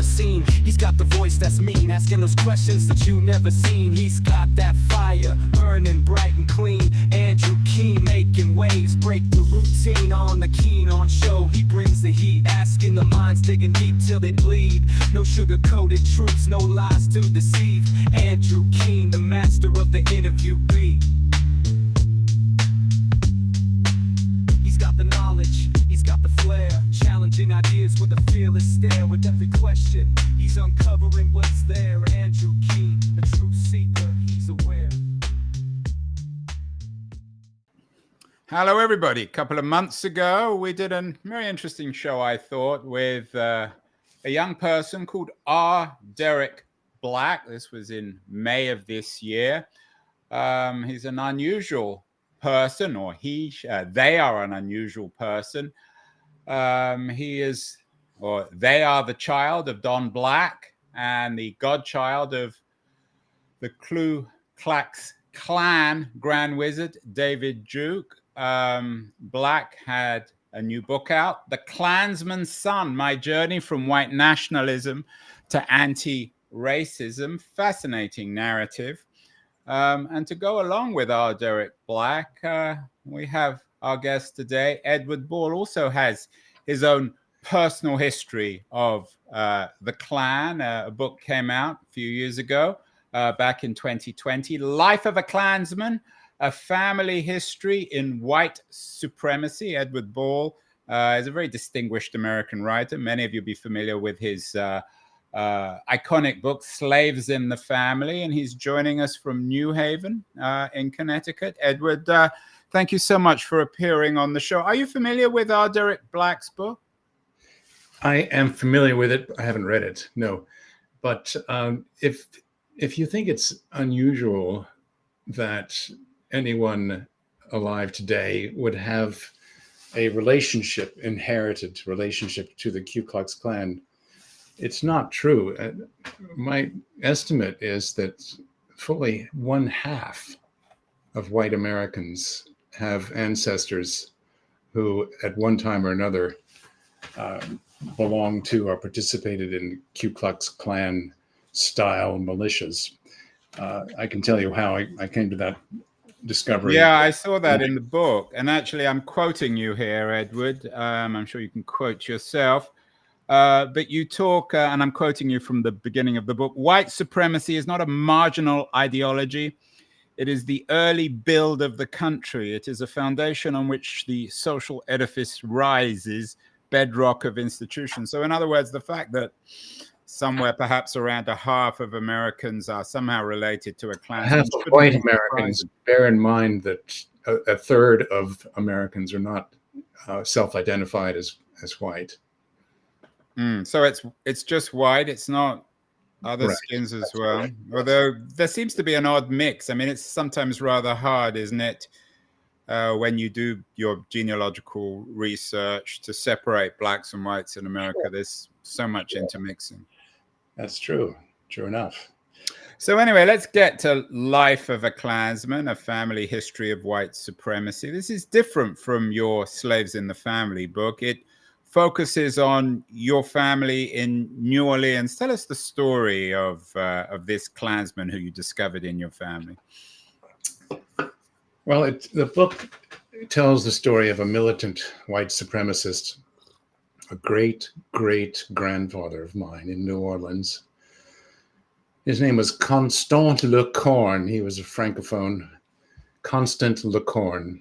the scene. He's got the voice that's mean, asking those questions that you never seen. He's got that fire, burning bright and clean. Andrew Keen making waves, break the routine on the Keen on show. He brings the heat, asking the minds, digging deep till they bleed. No sugar-coated truths, no lies to deceive. Andrew Keen, the master of the interview beat. He's got the knowledge, he's got the flair, challenging ideas with a fearless stare. With every question, he's uncovering what's there. Andrew Keen, a truth seeker, he's aware. Hello, everybody. A couple of months ago, we did a very interesting show, I thought, with a young person called R. Derek Black. This was in May of this year. He's an unusual person, or they are an unusual person. He is, or they are the child of Don Black and the godchild of the Ku Klux Klan Grand Wizard, David Duke. Black had a new book out, The Klansman's Son, My Journey from White Nationalism to Anti-Racism. Fascinating narrative. And to go along with our Derek Black, we have our guest today. Edward Ball also has his own personal history of the Klan. A book came out a few years ago, back in 2020, Life of a Klansman, A Family History in White Supremacy. Edward Ball is a very distinguished American writer. Many of you will be familiar with his iconic book, Slaves in the Family, and he's joining us from New Haven in Connecticut. Edward, thank you so much for appearing on the show. Are you familiar with our Derek Black's book? I am familiar with it. I haven't read it, no. But if you think it's unusual that anyone alive today would have a inherited relationship to the Ku Klux Klan, it's not true. My estimate is that fully 1/2 of white Americans have ancestors who at one time or another belonged to or participated in Ku Klux Klan style militias. I can tell you how I came to that discovery. Yeah, I saw that in the book. And actually, I'm quoting you here, Edward. I'm sure you can quote yourself. But you talk, and I'm quoting you from the beginning of the book, white supremacy is not a marginal ideology. It is the early build of the country. It is a foundation on which the social edifice rises, bedrock of institutions. So in other words, the fact that somewhere perhaps around 1/2 of Americans are somehow related to a Klan. Half of white Americans, bear in mind that a third of Americans are not self-identified as white. So it's just white. It's not other Right. skins as That's well. right. Although there seems to be an odd mix. I mean, it's sometimes rather hard, isn't it, when you do your genealogical research to separate blacks and whites in America. Sure. There's so much intermixing. That's true. True enough. So anyway, let's get to Life of a Klansman, A Family History of White Supremacy. This is different from your Slaves in the Family book. It focuses on your family in New Orleans. Tell us the story of this Klansman who you discovered in your family. Well, the book tells the story of a militant white supremacist, a great-great-grandfather of mine in New Orleans. His name was Constant Lecorne. He was a francophone, Constant Lecorne,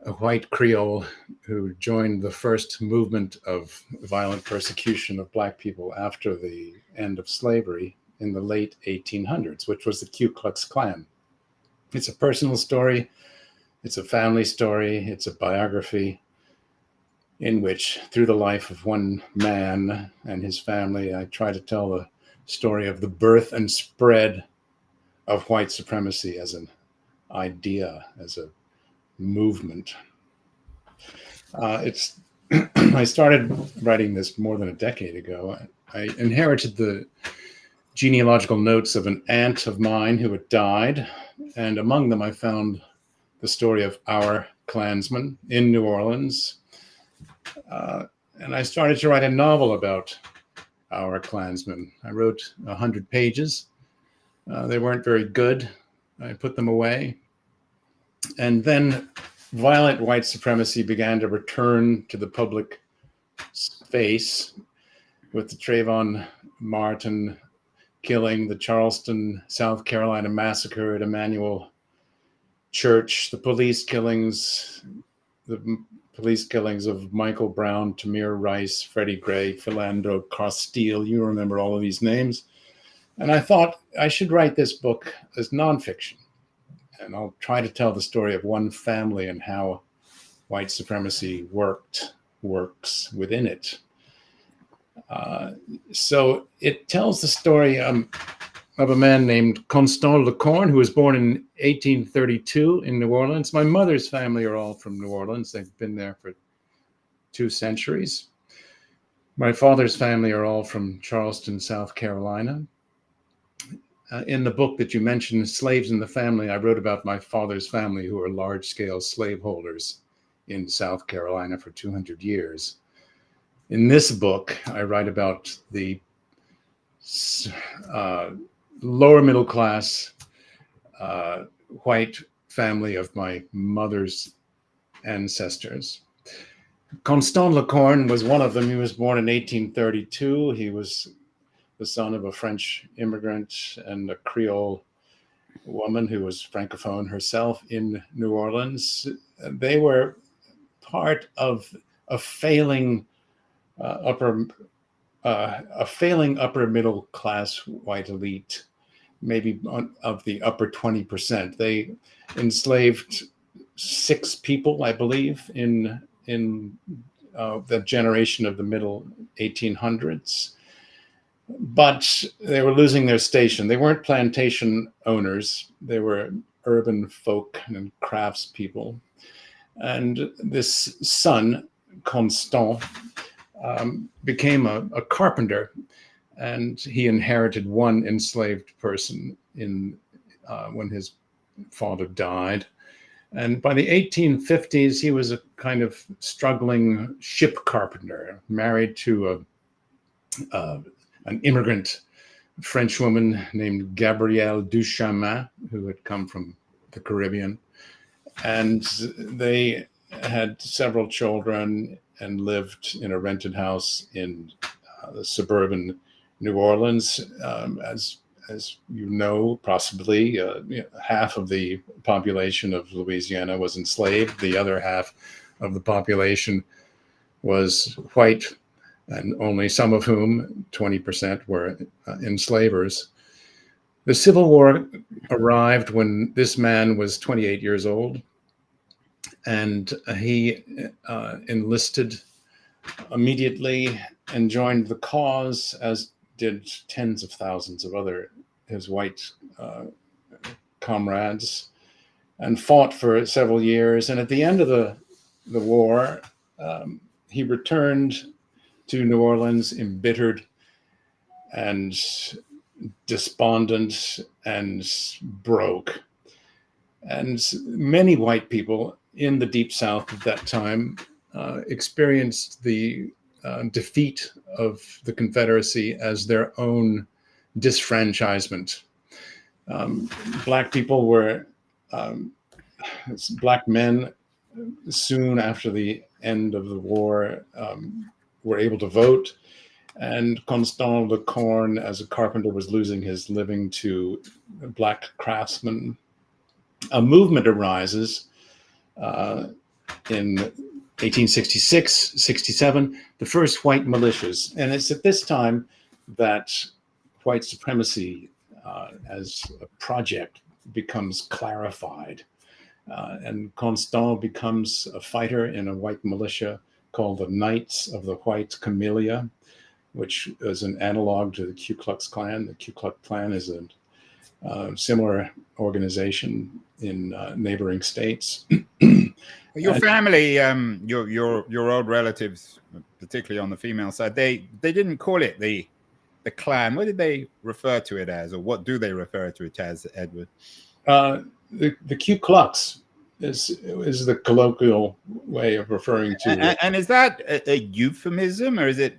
a white Creole who joined the first movement of violent persecution of Black people after the end of slavery in the late 1800s, which was the Ku Klux Klan. It's a personal story. It's a family story. It's a biography in which, through the life of one man and his family, I try to tell the story of the birth and spread of white supremacy as an idea, as a movement. I started writing this more than a decade ago. I inherited the genealogical notes of an aunt of mine who had died, and among them I found the story of our Klansman in New Orleans. And I started to write a novel about our Klansmen. I wrote 100 pages. They weren't very good. I put them away. And then violent white supremacy began to return to the public space with the Trayvon Martin killing, the Charleston, South Carolina massacre at Emmanuel Church, the police killings of Michael Brown, Tamir Rice, Freddie Gray, Philando Castile. You remember all of these names. And I thought I should write this book as nonfiction. And I'll try to tell the story of one family and how white supremacy works within it. So it tells the story of a man named Constant Lecorne, who was born in 1832 in New Orleans. My mother's family are all from New Orleans. They've been there for 2 centuries. My father's family are all from Charleston, South Carolina. In the book that you mentioned, Slaves in the Family, I wrote about my father's family, who were large-scale slaveholders in South Carolina for 200 years. In this book, I write about the lower middle class white family of my mother's ancestors. Constant Lecorne was one of them. He was born in 1832. He was the son of a French immigrant and a Creole woman who was Francophone herself in New Orleans. They were part of a failing upper middle class white elite, maybe of the upper 20%. They enslaved 6 people, I believe, in the generation of the middle 1800s. But they were losing their station. They weren't plantation owners. They were urban folk and craftspeople. And this son, Constant, became a carpenter, and he inherited one enslaved person when his father died. And by the 1850s, he was a kind of struggling ship carpenter, married to an immigrant French woman named Gabrielle Duchamin, who had come from the Caribbean. And they had several children and lived in a rented house in the suburban New Orleans. As you know, possibly half of the population of Louisiana was enslaved. The other half of the population was white, and only some of whom, 20%, were enslavers. The Civil War arrived when this man was 28 years old, and he enlisted immediately and joined the cause, as did tens of thousands of his white comrades, and fought for several years. And at the end of the war, he returned to New Orleans embittered and despondent and broke. And many white people in the Deep South at that time experienced the defeat of the Confederacy as their own disfranchisement. Black people black men, soon after the end of the war, were able to vote, and Constant Lecorne, as a carpenter, was losing his living to black craftsmen. A movement arises in 1866, 67, the first white militias. And it's at this time that white supremacy as a project becomes clarified. And Constant becomes a fighter in a white militia called the Knights of the White Camellia, which is an analog to the Ku Klux Klan. The Ku Klux Klan is a similar organization in neighboring states. Your family, your old relatives, particularly on the female side, they didn't call it the Klan. What did they refer to it as, or what do they refer to it as, Edward? The Ku Klux is the colloquial way of referring to it. And is that a euphemism, or is it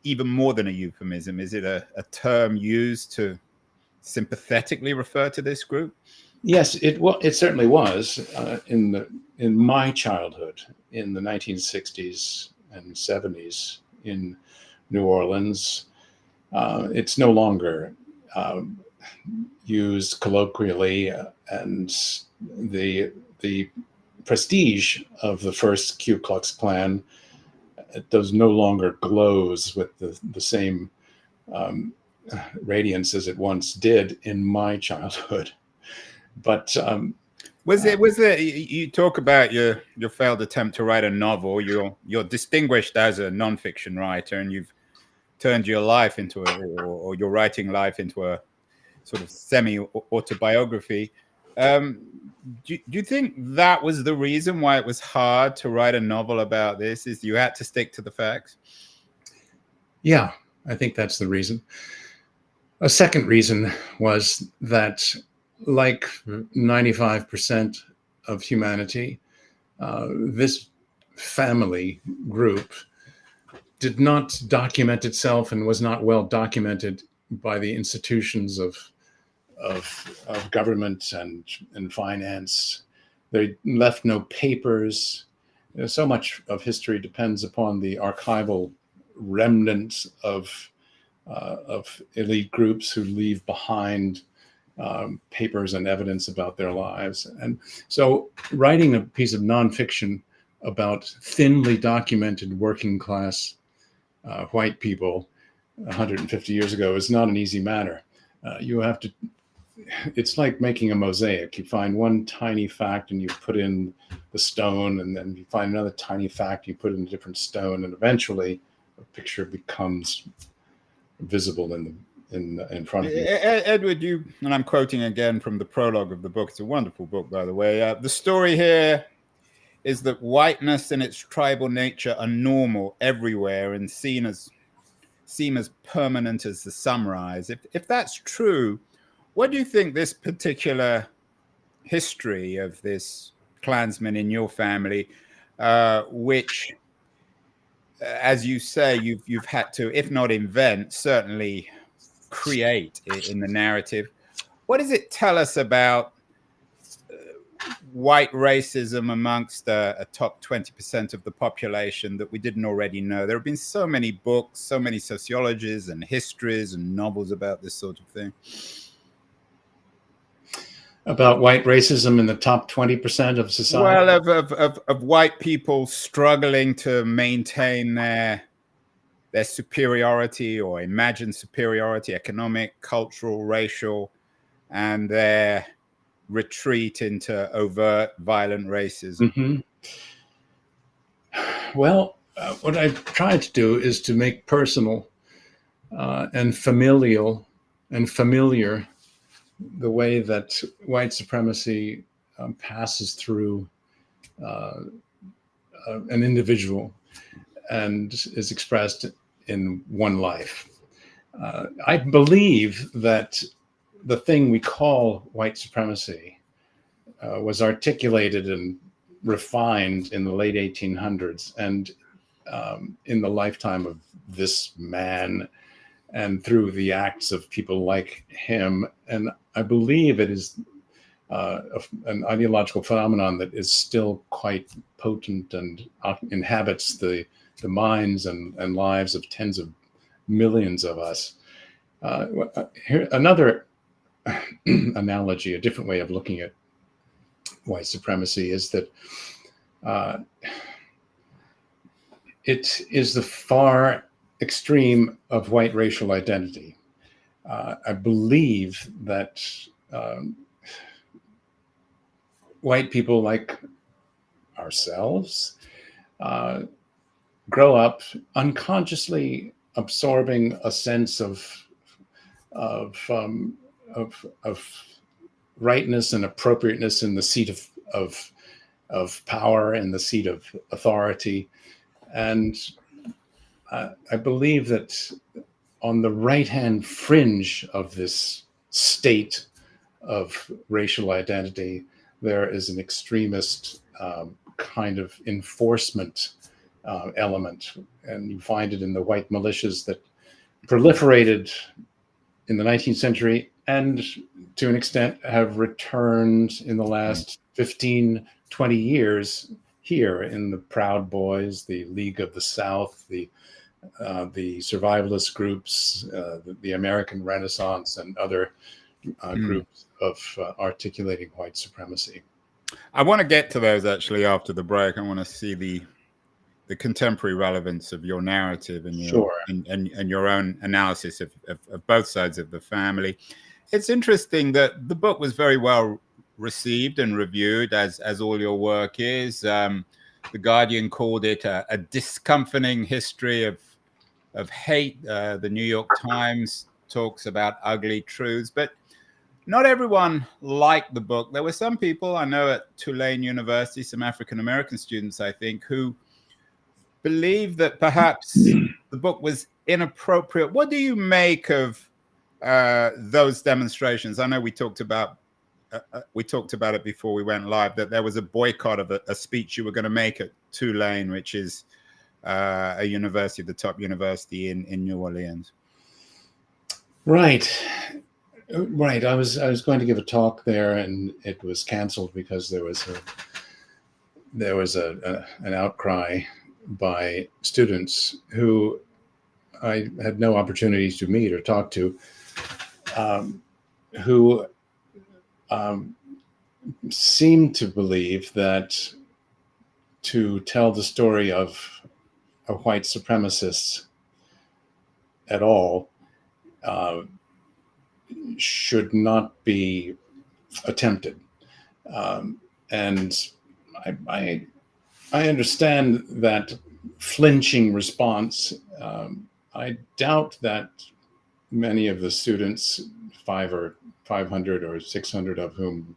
even more than a euphemism? Is it a term used to sympathetically refer to this group? Yes, it certainly was in my childhood in the 1960s and 70s in New Orleans. It's no longer used colloquially, and the prestige of the first Ku Klux Klan does no longer glows with the same radiance as it once did in my childhood. But was there? You talk about your failed attempt to write a novel. You're distinguished as a nonfiction writer, and you've turned your life into or your writing life into a sort of semi-autobiography. Do you think that was the reason why it was hard to write a novel about this? Is you had to stick to the facts? Yeah, I think that's the reason. A second reason was that, like 95% of humanity, this family group did not document itself and was not well documented by the institutions of government and finance. They left no papers. So much of history depends upon the archival remnants of elite groups who leave behind papers and evidence about their lives. And so writing a piece of nonfiction about thinly documented working class white people 150 years ago is not an easy matter. You have to, it's like making a mosaic. You find one tiny fact and you put in the stone, and then you find another tiny fact, you put in a different stone, and eventually a picture becomes visible in front of you. Edward, and I'm quoting again from the prologue of the book. It's a wonderful book, by the way. The story here is that whiteness and its tribal nature are normal everywhere and seem as permanent as the sunrise. If that's true, what do you think this particular history of this Klansman in your family, which, as you say, you've had to, if not invent, certainly create in the narrative, what does it tell us about white racism amongst a top 20% of the population that we didn't already know? There have been so many books, so many sociologies and histories and novels about this sort of thing. About white racism in the top 20% of society? Well, of white people struggling to maintain their superiority or imagined superiority, economic, cultural, racial, and their retreat into overt violent racism. Mm-hmm. Well, what I've tried to do is to make personal and familial and familiar the way that white supremacy passes through an individual and is expressed in one life. I believe that the thing we call white supremacy was articulated and refined in the late 1800s and in the lifetime of this man and through the acts of people like him. And I believe it is an ideological phenomenon that is still quite potent and inhabits the minds and lives of tens of millions of us. Here, another analogy, a different way of looking at white supremacy is that it is the far extreme of white racial identity. I believe that white people like ourselves grow up unconsciously absorbing a sense of rightness and appropriateness in the seat of power and the seat of authority. And I believe that on the right-hand fringe of this state of racial identity, there is an extremist kind of enforcement element. And you find it in the white militias that proliferated in the 19th century and to an extent have returned in the last 15, 20 years here in the Proud Boys, the League of the South, the survivalist groups, the American Renaissance, and other groups of articulating white supremacy. I want to get to those actually after the break. I want to see the contemporary relevance of your narrative and your and your own analysis of both sides of the family. It's interesting that the book was very well received and reviewed, as all your work is. The Guardian called it a discomforting history of hate. The New York Times talks about ugly truths, but not everyone liked the book. There were some people I know at Tulane University, some African-American students, I think, who believe that perhaps the book was inappropriate. What do you make of those demonstrations? I know we talked about it before we went live, that there was a boycott of a speech you were going to make at Tulane, which is a university, the top university in New Orleans. Right. I was going to give a talk there, and it was canceled because there was an outcry by students who I had no opportunity to meet or talk to, who seemed to believe that to tell the story of a white supremacist at all should not be attempted. And I understand that flinching response. I doubt that many of the students, 500 or 600 of whom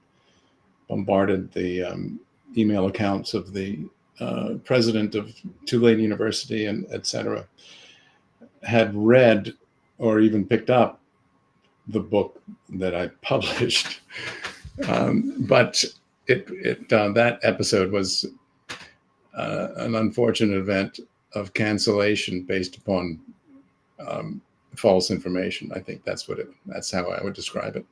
bombarded the email accounts of the president of Tulane University and et cetera, had read or even picked up the book that I published. But that episode was an unfortunate event of cancellation based upon false information. I think that's how I would describe it.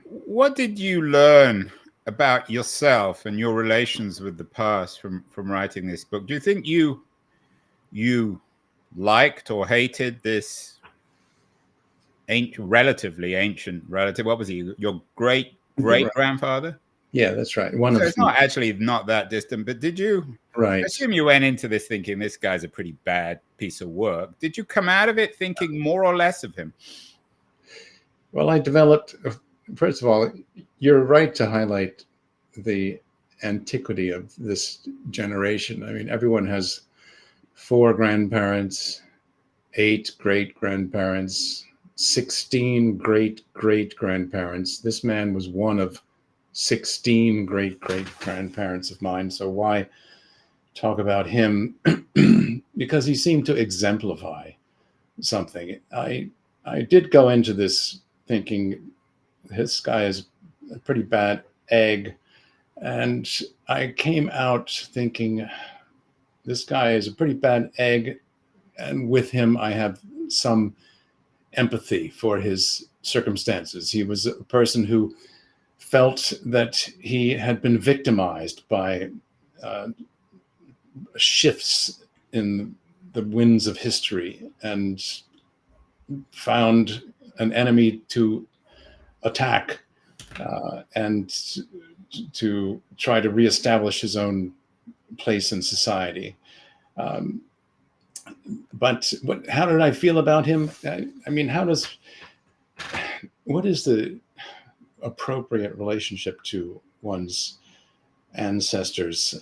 What did you learn about yourself and your relations with the past from writing this book? Do you think you liked or hated this relatively ancient relative? What was he? Your great grandfather? Yeah, that's right. So it's not actually not that distant, but did you? Right. I assume you went into this thinking this guy's a pretty bad piece of work. Did you come out of it thinking more or less of him? Well, I developed. First of all, you're right to highlight the antiquity of this generation. I mean, everyone has 4 grandparents, 8 great-grandparents, 16 great-great-grandparents. This man was one of 16 great-great-grandparents of mine. So why talk about him? Because he seemed to exemplify something. I did go into this thinking this guy is a pretty bad egg. And I came out thinking this guy is a pretty bad egg. And with him, I have some empathy for his circumstances. He was a person who felt that he had been victimized by shifts in the winds of history and found an enemy to attack and to try to reestablish his own place in society. But how did I feel about him? I mean, what is the appropriate relationship to one's ancestors?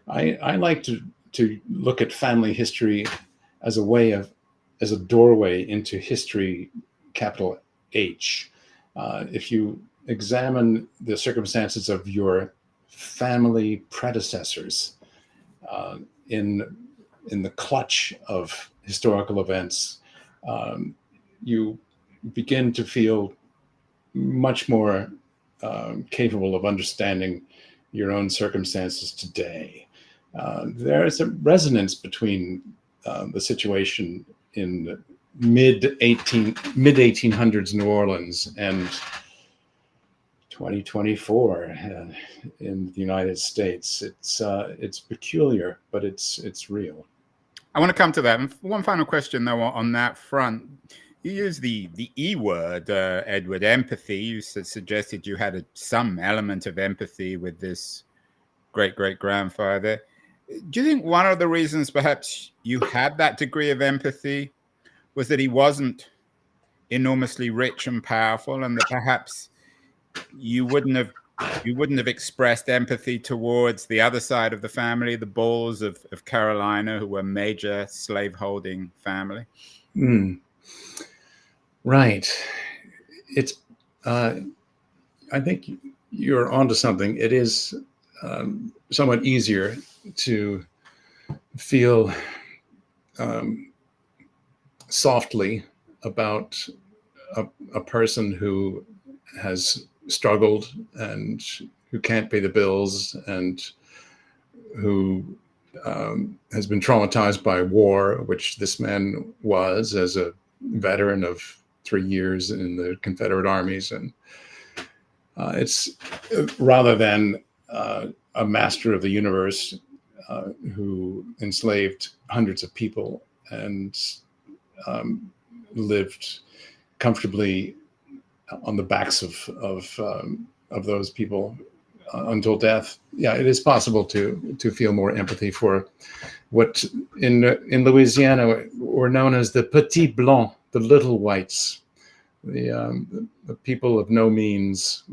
I like to look at family history as a doorway into history, capital H. If you examine the circumstances of your family predecessors in the clutch of historical events, you begin to feel much more capable of understanding your own circumstances today. There's a resonance between the situation in the mid 1800s New Orleans and 2024 in the United States. It's peculiar, but it's real. I want to come to that. And one final question, though, on that front. You use the E word, Edward, empathy. You suggested you had some element of empathy with this great-great-grandfather. Do you think one of the reasons perhaps you had that degree of empathy was that he wasn't enormously rich and powerful, and that perhaps you wouldn't have expressed empathy towards the other side of the family, the Bulls of Carolina, who were a major slaveholding family? Right. It's. I think you're onto something. It is somewhat easier to feel softly about a person who has struggled and who can't pay the bills and who has been traumatized by war, which this man was as a veteran of 3 years in the Confederate armies. And it's rather than a master of the universe who enslaved hundreds of people and lived comfortably on the backs of those people until death. Yeah, it is possible to feel more empathy for what in Louisiana were known as the petits blancs, the little whites, the people of no means,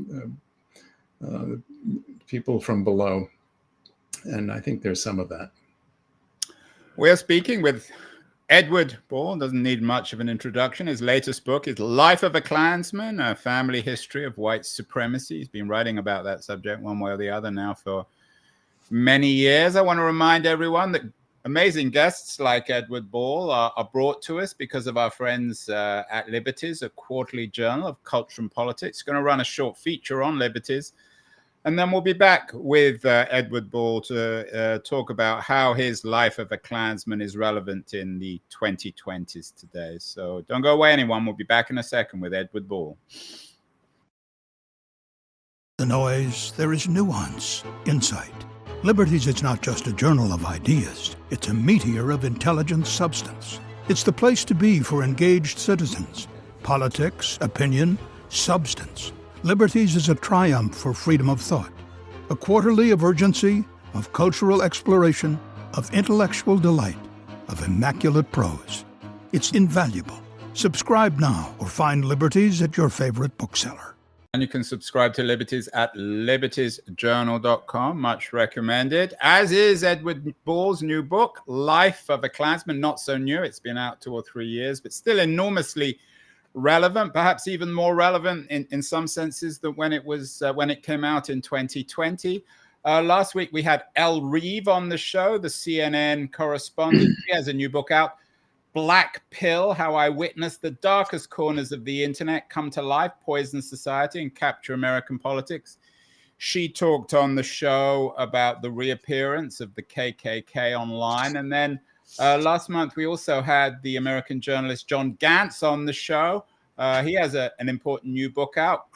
people from below. And I think there's some of that. We're speaking with Edward Ball. Doesn't need much of an introduction. His latest book is Life of a Klansman, a family history of white supremacy. He's been writing about that subject one way or the other now for many years. I want to remind everyone that amazing guests like Edward Ball are brought to us because of our friends at Liberties, a quarterly journal of culture and politics. Going to run a short feature on Liberties. And then we'll be back with Edward Ball to talk about how his Life of a Klansman is relevant in the 2020s today. So don't go away, anyone. We'll be back in a second with Edward Ball. The noise, there is nuance, insight. Liberties is not just a journal of ideas. It's a meteor of intelligent substance. It's the place to be for engaged citizens. Politics, opinion, substance. Liberties is a triumph for freedom of thought, a quarterly of urgency, of cultural exploration, of intellectual delight, of immaculate prose. It's invaluable. Subscribe now or find Liberties at your favorite bookseller. And you can subscribe to Liberties at libertiesjournal.com. Much recommended. As is Edward Ball's new book, Life of a Klansman. Not so new. It's been out 2 or 3 years, but still enormously relevant, perhaps even more relevant in some senses than when it came out in 2020. Last week we had Elle Reeve on the show, the CNN correspondent. She has a new book out, Black Pill: How I Witnessed the Darkest Corners of the Internet Come to Life, Poison Society, and Capture American Politics. She talked on the show about the reappearance of the KKK online. And then last month, we also had the American journalist John Gantz on the show. He has an important new book out,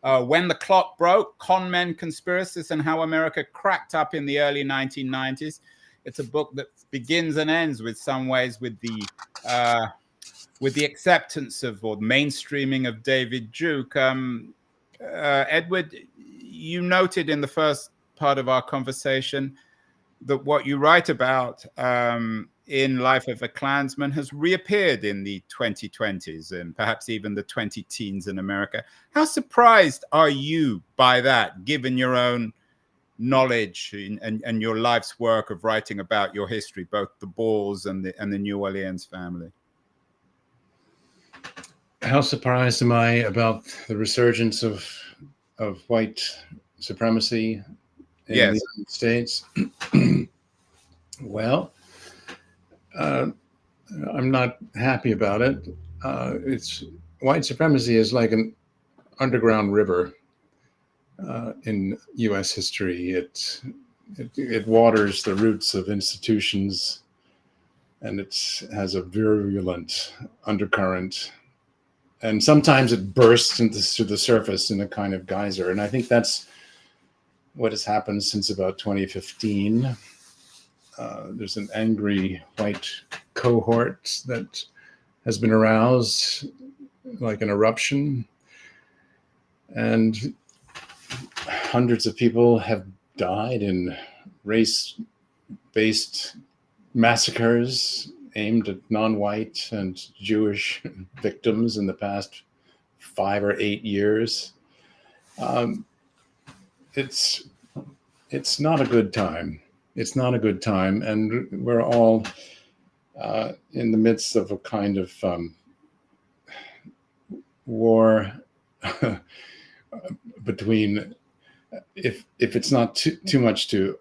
When the Clock Broke, Con Men, Conspiracists, and How America Cracked Up in the Early 1990s. It's a book that begins and ends with some ways with the acceptance of or mainstreaming of David Duke. Edward, you noted in the first part of our conversation that what you write about in Life of a Klansman has reappeared in the 2020s and perhaps even the 20-teens in America. How surprised are you by that, given your own knowledge and your life's work of writing about your history, both the Balls and the New Orleans family? How surprised am I about the resurgence of white supremacy in the United States? Well, I'm not happy about it. White supremacy is like an underground river in U.S. history. It it waters the roots of institutions, and it has a virulent undercurrent. And sometimes it bursts to the surface in a kind of geyser. And I think that's what has happened since about 2015. There's an angry white cohort that has been aroused like an eruption. And hundreds of people have died in race-based massacres aimed at non-white and Jewish victims in the past 5 or 8 years. It's not a good time. It's not a good time, and we're all in the midst of a kind of war between, if it's not too much to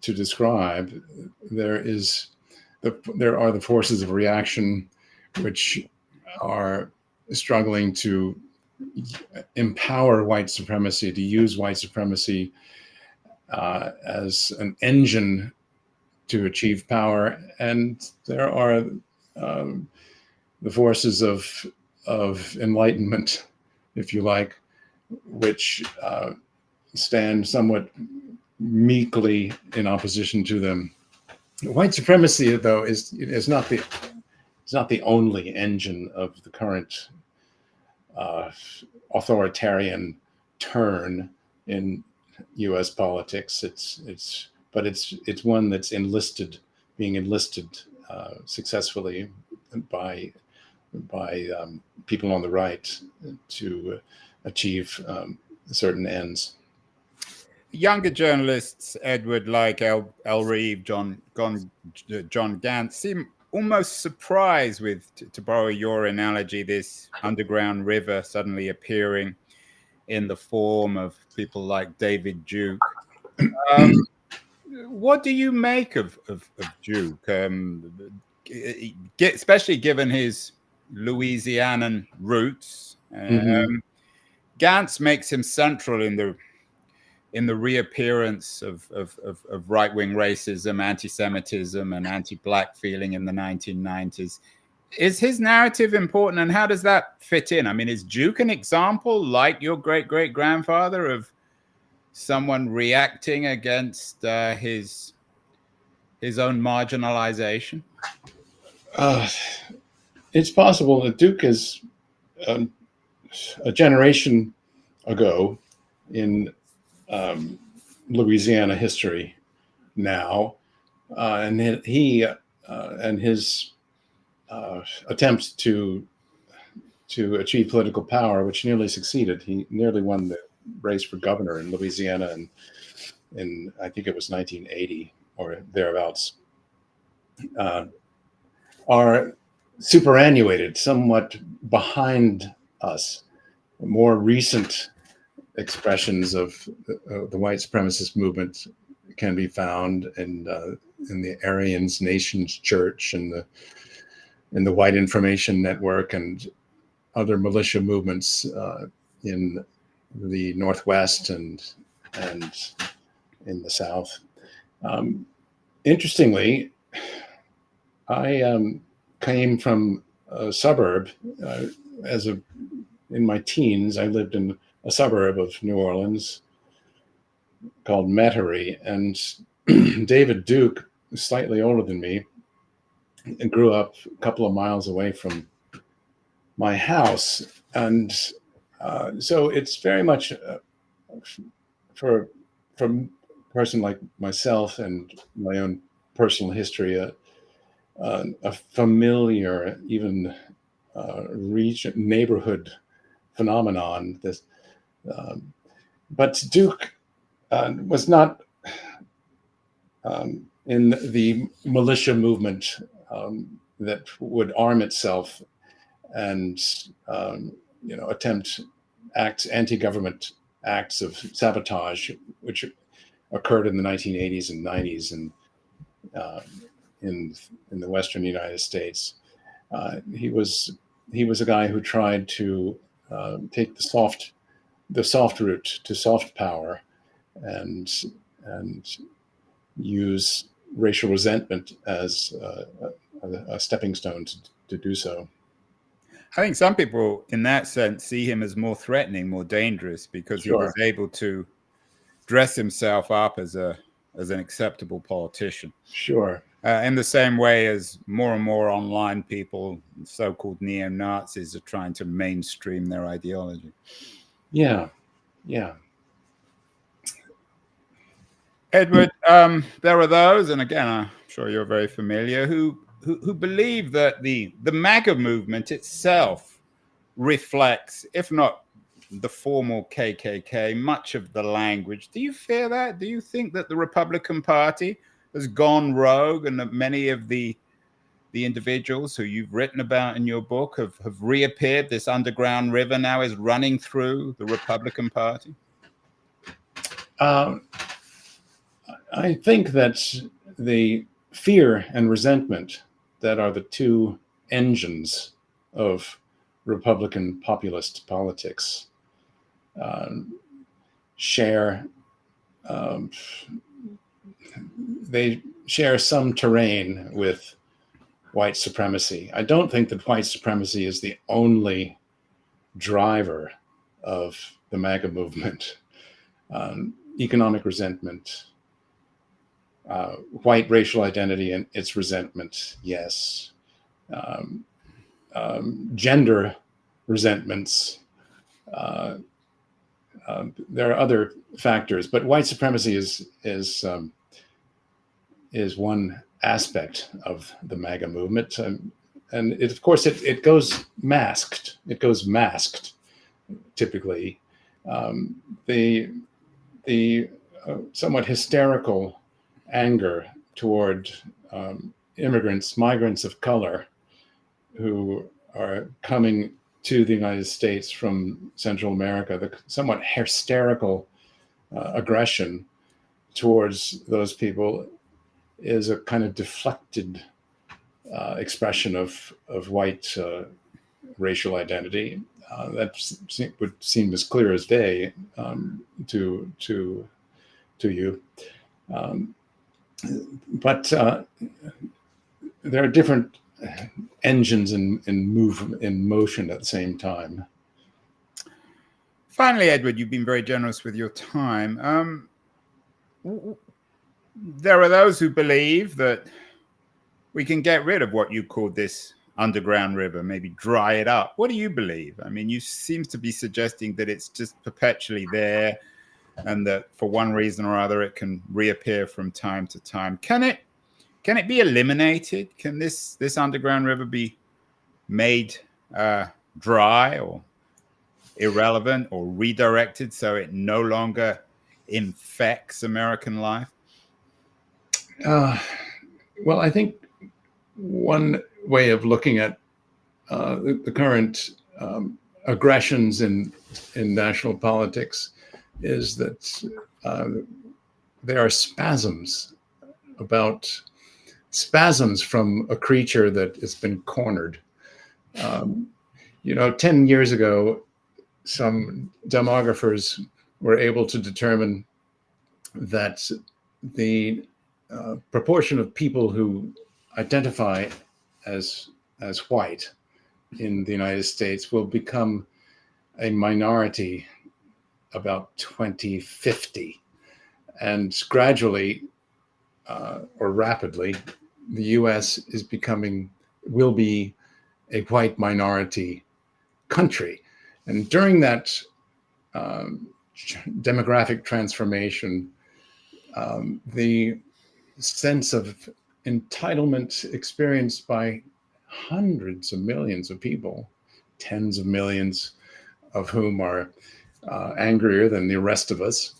describe, there are the forces of reaction which are struggling to empower white supremacy, to use white supremacy as an engine to achieve power. And there are the forces of enlightenment, if you like, which stand somewhat meekly in opposition to them. White supremacy, though, is not the only engine of the current authoritarian turn in U.S. politics. It's one that's being enlisted successfully by people on the right to achieve certain ends. Younger journalists, Edward, like L. Reeve, John Gant, seem almost surprised with, to borrow your analogy, this underground river suddenly appearing in the form of people like David Duke. What do you make of Duke, especially given his Louisianan roots? Gantz makes him central in the reappearance of right-wing racism, anti-Semitism, and anti-Black feeling in the 1990s. Is his narrative important, and how does that fit in? I mean, is Duke an example, like your great-great-grandfather, of someone reacting against his own marginalization? It's possible that Duke is a generation ago in Louisiana history now, and he and his attempt to achieve political power, which nearly succeeded. He nearly won the race for governor in Louisiana in I think it was 1980 or thereabouts, are superannuated, somewhat behind us. More recent expressions of the white supremacist movement can be found in the Aryan's Nations Church and the White Information Network and other militia movements in the Northwest and in the South. Interestingly, I came from a suburb. In my teens, I lived in a suburb of New Orleans called Metairie, and David Duke, slightly older than me, and grew up a couple of miles away from my house. And so it's very much for a person like myself and my own personal history, a familiar, even neighborhood phenomenon. But Duke was not in the militia movement that would arm itself and attempt anti-government acts of sabotage, which occurred in the 1980s and 90s in the Western United States. He was a guy who tried to take the soft route to soft power, and use racial resentment as a stepping stone to do so. I think some people, in that sense, see him as more threatening, more dangerous, because he was able to dress himself up as an acceptable politician. Sure. In the same way as more and more online people, so-called neo-Nazis, are trying to mainstream their ideology. Yeah, yeah. Edward, there are those, and again, I'm sure you're very familiar, who believe that the MAGA movement itself reflects, if not the formal KKK, much of the language. Do you fear that? Do you think that the Republican Party has gone rogue, and that many of the individuals who you've written about in your book have reappeared? This underground river now is running through the Republican Party? I think that the fear and resentment that are the two engines of Republican populist politics they share some terrain with white supremacy. I don't think that white supremacy is the only driver of the MAGA movement. Economic resentment, white racial identity and its resentment, yes. Gender resentments. There are other factors, but white supremacy is one aspect of the MAGA movement, and it, of course, it goes masked. It goes masked, typically. The somewhat hysterical anger toward migrants of color who are coming to the United States from Central America, the somewhat hysterical aggression towards those people is a kind of deflected expression of white racial identity that would seem as clear as day to you. But there are different engines in motion at the same time. Finally, Edward, you've been very generous with your time. There are those who believe that we can get rid of what you called this underground river, maybe dry it up. What do you believe? I mean, you seem to be suggesting that it's just perpetually there, and that for one reason or other it can reappear from time to time. Can it be eliminated? Can this underground river be made dry or irrelevant or redirected so it no longer infects American life? Well, I think one way of looking at the current aggressions in national politics is that there are spasms from a creature that has been cornered. 10 years ago, some demographers were able to determine that the proportion of people who identify as white in the United States will become a minority about 2050, and gradually or rapidly, the U.S. will be a white minority country. And during that demographic transformation, the sense of entitlement experienced by hundreds of millions of people, tens of millions of whom are angrier than the rest of us,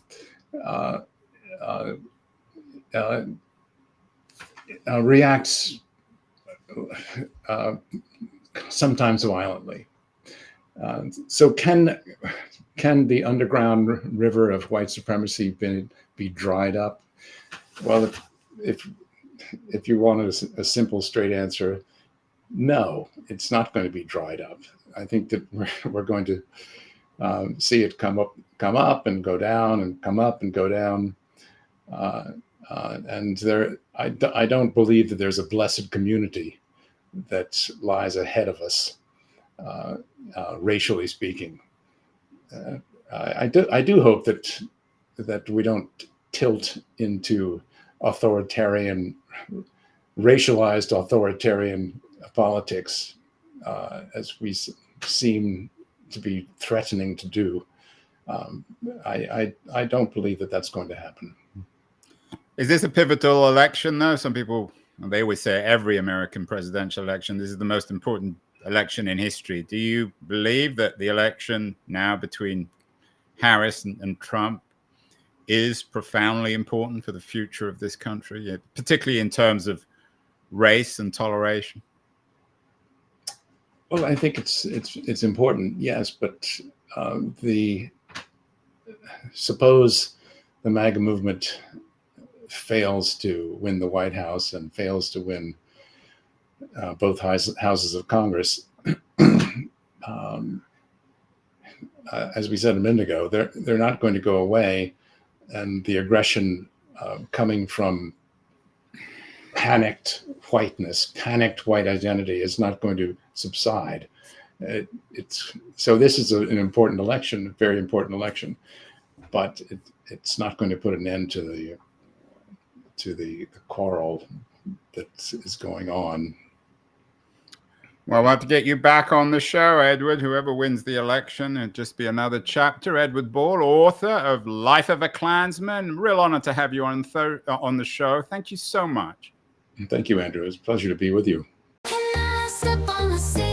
reacts sometimes violently. So can the underground river of white supremacy be dried up? Well, if you want a simple, straight answer, no, it's not going to be dried up. I think that we're going to see it come up and go down, and come up and go down. And I don't believe that there's a blessed community that lies ahead of us, racially speaking. I do hope that we don't tilt into racialized authoritarian politics, as we seem to be threatening to do. I don't believe that that's going to happen. Is this a pivotal election, though? Some people, they always say every American presidential election, this is the most important election in history. Do you believe that the election now between Harris and Trump is profoundly important for the future of this country, particularly in terms of race and toleration? Well, I think it's important, yes, but suppose the MAGA movement fails to win the White House and fails to win both houses of Congress. As we said a minute ago, they're not going to go away, and the aggression coming from panicked whiteness, panicked white identity is not going to subside. So this is an important election, a very important election, but it's not going to put an end to the quarrel that is going on. Well, we'll have to get you back on the show, Edward. Whoever wins the election, it'll just be another chapter. Edward Ball, author of Life of a Klansman. Real honor to have you on the show. Thank you so much. Thank you, Andrew. It's a pleasure to be with you. Can I step on the sea?